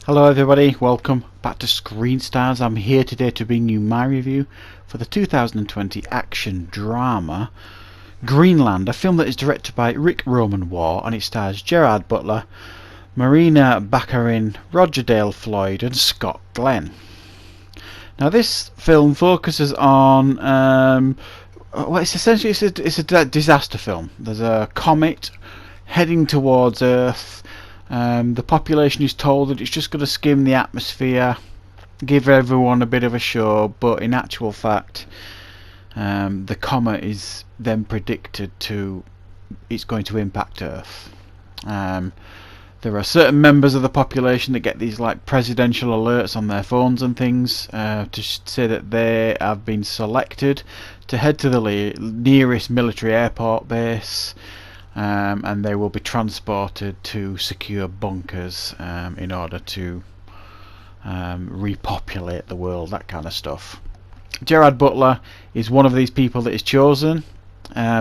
Hello everybody, welcome back to Screen Stars. I'm here today to bring you my review for the 2020 action drama Greenland, a film that is directed by Rick Roman Waugh and it stars Gerard Butler, Marina Baccarin, Roger Dale Floyd and Scott Glenn. Now this film focuses on it's a disaster film. There's a comet heading towards Earth. The population is told that it's just going to skim the atmosphere, give everyone a bit of a show, but in actual fact the comet is then predicted to it's going to impact Earth. There are certain members of the population that get these like presidential alerts on their phones and things to say that they have been selected to head to the nearest military airport base. And they will be transported to secure bunkers in order to repopulate the world, that kind of stuff. Gerard Butler is one of these people that is chosen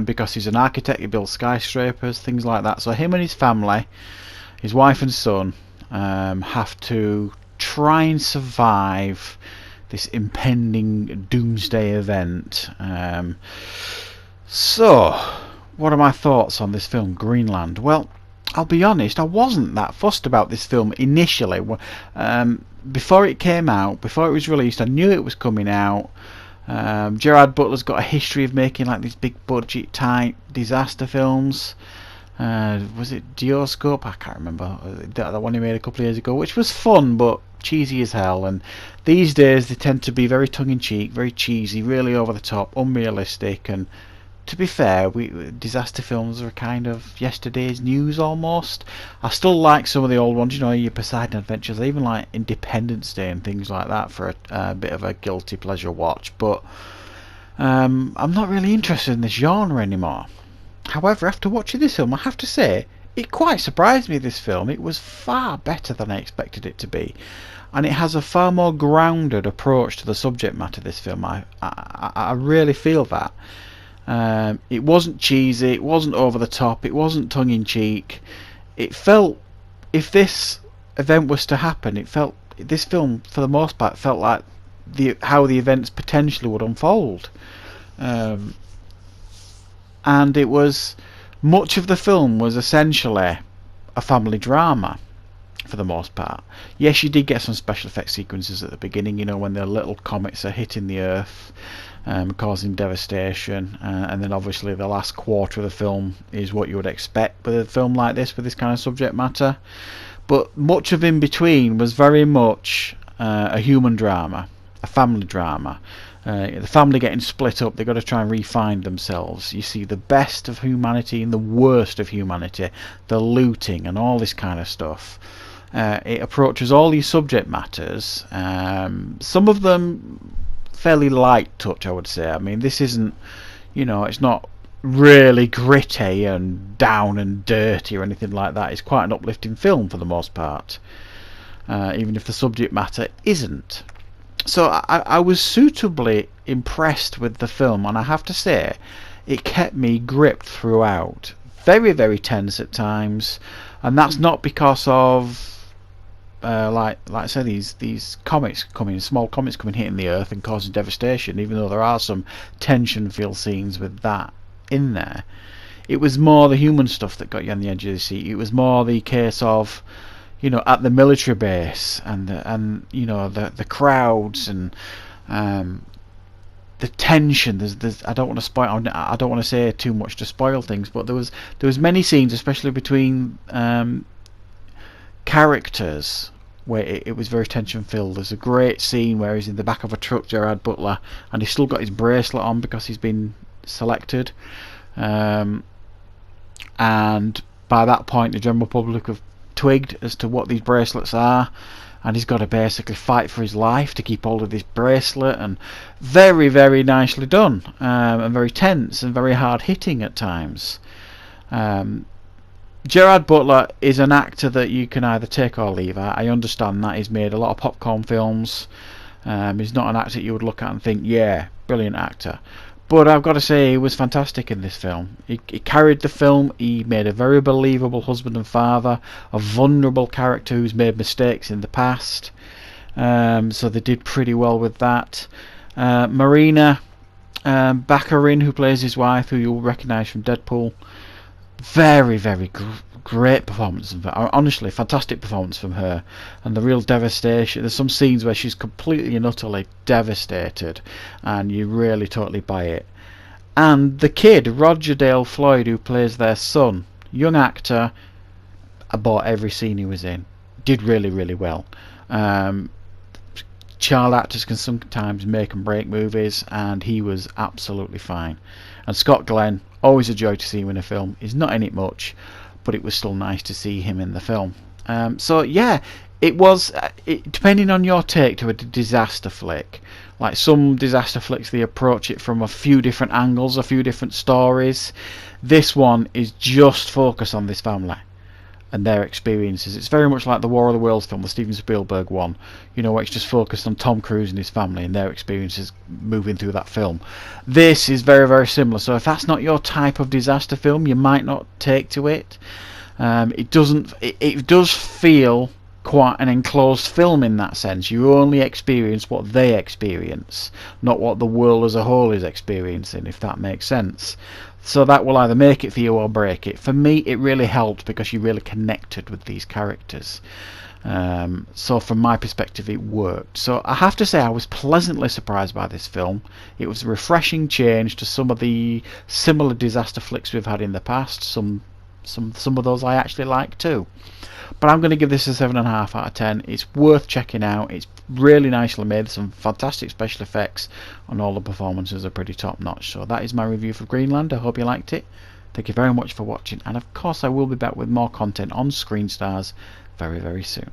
because he's an architect. He builds skyscrapers, things like that. So him and his family, his wife and son, have to try and survive this impending doomsday event. What are my thoughts on this film, Greenland? Well, I'll be honest, I wasn't that fussed about this film initially. Before it came out, before it was released, I knew it was coming out. Gerard Butler's got a history of making like these big budget type disaster films. Was it Geoscope? I can't remember. The one he made a couple of years ago, which was fun but cheesy as hell. And these days they tend to be very tongue-in-cheek, very cheesy, really over the top, unrealistic. And to be fair, disaster films are kind of yesterday's news almost. I still like some of the old ones, you know, your Poseidon Adventures. I even like Independence Day and things like that for a bit of a guilty pleasure watch. But I'm not really interested in this genre anymore. However, after watching this film, I have to say, it quite surprised me, this film. It was far better than I expected it to be. And it has a far more grounded approach to the subject matter, this film. I really feel that. It wasn't cheesy, it wasn't over the top, it wasn't tongue-in-cheek. It felt, if this event was to happen, this film for the most part felt like how the events potentially would unfold. And it was, much of the film was essentially a family drama for the most part. Yes, you did get some special effects sequences at the beginning, you know, when the little comets are hitting the Earth, causing devastation, and then obviously the last quarter of the film is what you would expect with a film like this, with this kind of subject matter. But much of in between was very much a human drama, a family drama. The family getting split up, they've got to try and re-find themselves. You see the best of humanity and the worst of humanity, the looting and all this kind of stuff. It approaches all these subject matters, some of them fairly light touch, I would say. I mean, this isn't, you know, it's not really gritty and down and dirty or anything like that. It's quite an uplifting film for the most part, even if the subject matter isn't. So I was suitably impressed with the film, and I have to say it kept me gripped throughout. Very, very tense at times, and that's not because of like I said, these comets coming, small comets coming, hitting the Earth and causing devastation, even though there are some tension-filled scenes with that in there. It was more the human stuff that got you on the edge of the seat. It was more the case of, you know, at the military base and you know, the crowds and the tension. There's I don't want to spoil. I don't want to say too much to spoil things, but there was many scenes, especially between characters, where it was very tension filled. There's a great scene where he's in the back of a truck, Gerard Butler, and he's still got his bracelet on because he's been selected, and by that point the general public have twigged as to what these bracelets are, and he's got to basically fight for his life to keep hold of this bracelet. And very, very nicely done, and very tense and very hard hitting at times. Gerard Butler is an actor that you can either take or leave. I understand that. He's made a lot of popcorn films. He's not an actor you would look at and think, yeah, brilliant actor. But I've got to say, he was fantastic in this film. He carried the film. He made a very believable husband and father, a vulnerable character who's made mistakes in the past. So they did pretty well with that. Marina Baccarin, who plays his wife, who you'll recognise from Deadpool, very, very great performance. Honestly, fantastic performance from her. And the real devastation. There's some scenes where she's completely and utterly devastated, and you really totally buy it. And the kid, Roger Dale Floyd, who plays their son, young actor, I bought every scene he was in. Did really, really well. Child actors can sometimes make and break movies, and he was absolutely fine. And Scott Glenn, always a joy to see him in a film. He's not in it much, but it was still nice to see him in the film. So yeah, it was, depending on your take to a disaster flick. Like some disaster flicks, they approach it from a few different angles, a few different stories. This one is just focused on this family and their experiences. It's very much like the War of the Worlds film, the Steven Spielberg one, you know, where it's just focused on Tom Cruise and his family and their experiences moving through that film. This is very, very similar. So if that's not your type of disaster film, you might not take to it. It does feel quite an enclosed film in that sense. You only experience what they experience, not what the world as a whole is experiencing, if that makes sense. So that will either make it for you or break it. For me, it really helped because you really connected with these characters. So from my perspective, it worked. So I have to say I was pleasantly surprised by this film. It was a refreshing change to some of the similar disaster flicks we've had in the past. Some of those I actually like too. But I'm going to give this a 7.5 out of 10. It's worth checking out. It's really nicely made. Some fantastic special effects, and all the performances are pretty top notch. So that is my review for Greenland. I hope you liked it. Thank you very much for watching, and of course I will be back with more content on Screen Stars very, very soon.